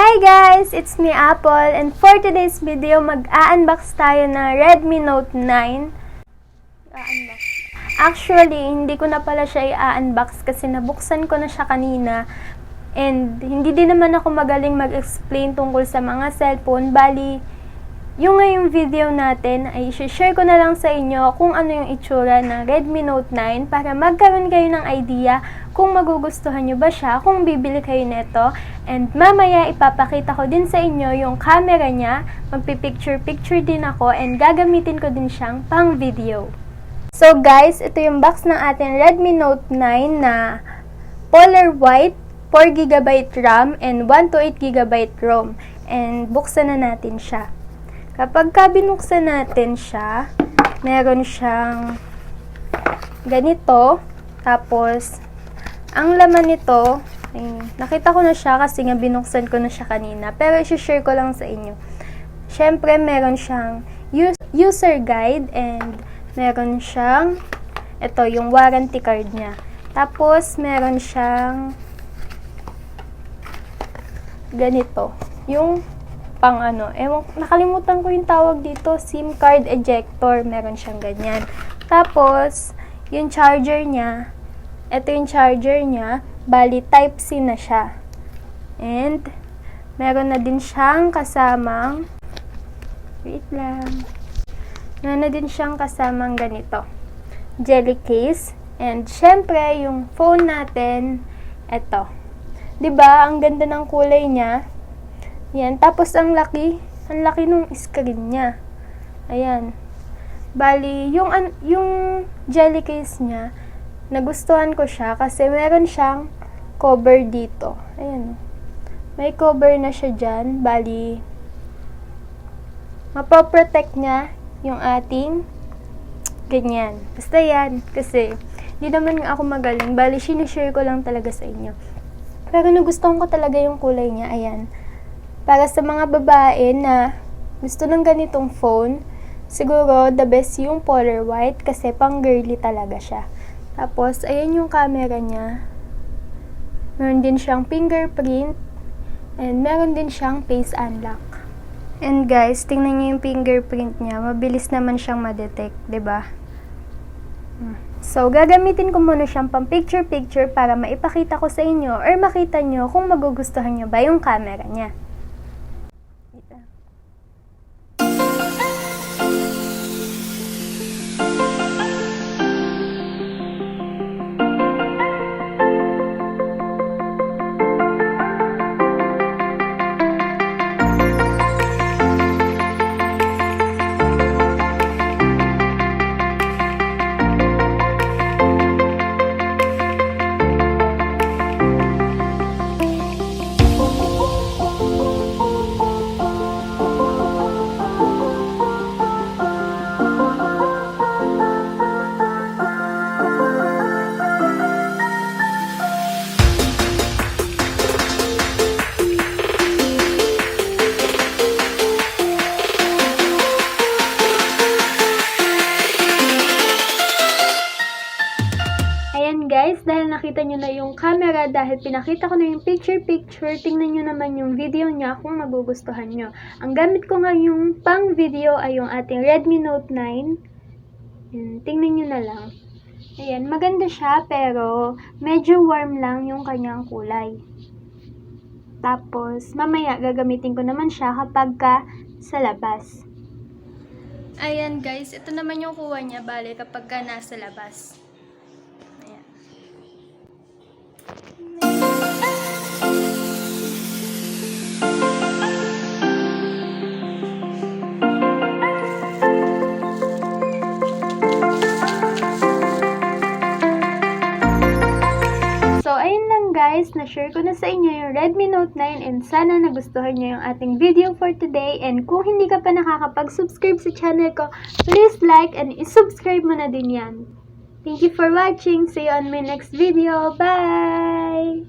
Hi guys! It's me Apple, and for today's video, mag-a-unbox tayo ng Redmi Note 9. Actually, hindi ko na pala siya i-unbox kasi nabuksan ko na siya kanina. And hindi din naman ako magaling mag-explain tungkol sa mga cellphone. Bali, yung ngayong video natin ay i-share ko na lang sa inyo kung ano yung itsura ng Redmi Note 9 para magkaroon kayo ng idea kung magugustuhan nyo ba siya, kung bibili kayo nito. And mamaya ipapakita ko din sa inyo yung camera niya, magpipicture-picture din ako, and gagamitin ko din siyang pang video. So guys, ito yung box ng ating Redmi Note 9 na polar white, 4GB RAM, and 128GB ROM. And buksan na natin siya. Kapag binuksan natin siya, meron siyang ganito. Tapos, ang laman nito, ay, nakita ko na siya kasi nga binuksan ko na siya kanina. Pero i-share ko lang sa inyo. Siyempre, meron siyang user guide and meron siyang, ito, yung warranty card niya. Tapos, meron siyang ganito. Yung pang nakalimutan ko yung tawag dito, SIM card ejector, meron siyang ganyan. Tapos, yung charger niya, ito yung charger niya, bali type C na siya. And, meron na din siyang kasamang, meron na din siyang kasamang ganito, jelly case. And, syempre, yung phone natin, ito. 'Di ba ang ganda ng kulay niya? Yan, tapos ang laki nung screen niya. Ayan. Bali, yung jelly case niya, nagustuhan ko siya kasi meron siyang cover dito. Ayan. May cover na siya dyan. Bali, mapoprotect niya yung ating ganyan. Basta yan. Kasi, di naman ako magaling. Bali, sinishare ko lang talaga sa inyo. Pero nagustuhan ko talaga yung kulay niya. Ayan. Para sa mga babae na gusto ng ganitong phone, siguro the best yung polar white kasi pang girly talaga siya. Tapos, ayan yung camera niya. Meron din siyang fingerprint and meron din siyang face unlock. And guys, tingnan niyo yung fingerprint niya. Mabilis naman siyang ma-detect, 'di ba? So, gagamitin ko muna siyang pang picture-picture para maipakita ko sa inyo or makita nyo kung magugustuhan nyo ba yung camera niya. Guys, dahil nakita nyo na yung camera, dahil pinakita ko na yung picture-picture, tingnan nyo naman yung video niya kung magugustuhan nyo. Ang gamit ko nga yung pang video ay yung ating Redmi Note 9. Yan, tingnan nyo na lang. Ayan, maganda siya pero medyo warm lang yung kanyang kulay. Tapos, mamaya gagamitin ko naman siya kapag sa labas. Ayan guys, ito naman yung kuha niya, bale kapag nasa labas. So, ayun lang guys, na-share ko na sa inyo yung Redmi Note 9 and sana nagustuhan nyo yung ating video for today. And kung hindi ka pa nakakapag-subscribe sa channel ko, please like and i-subscribe mo na din yan. Thank you for watching. See you on my next video. Bye!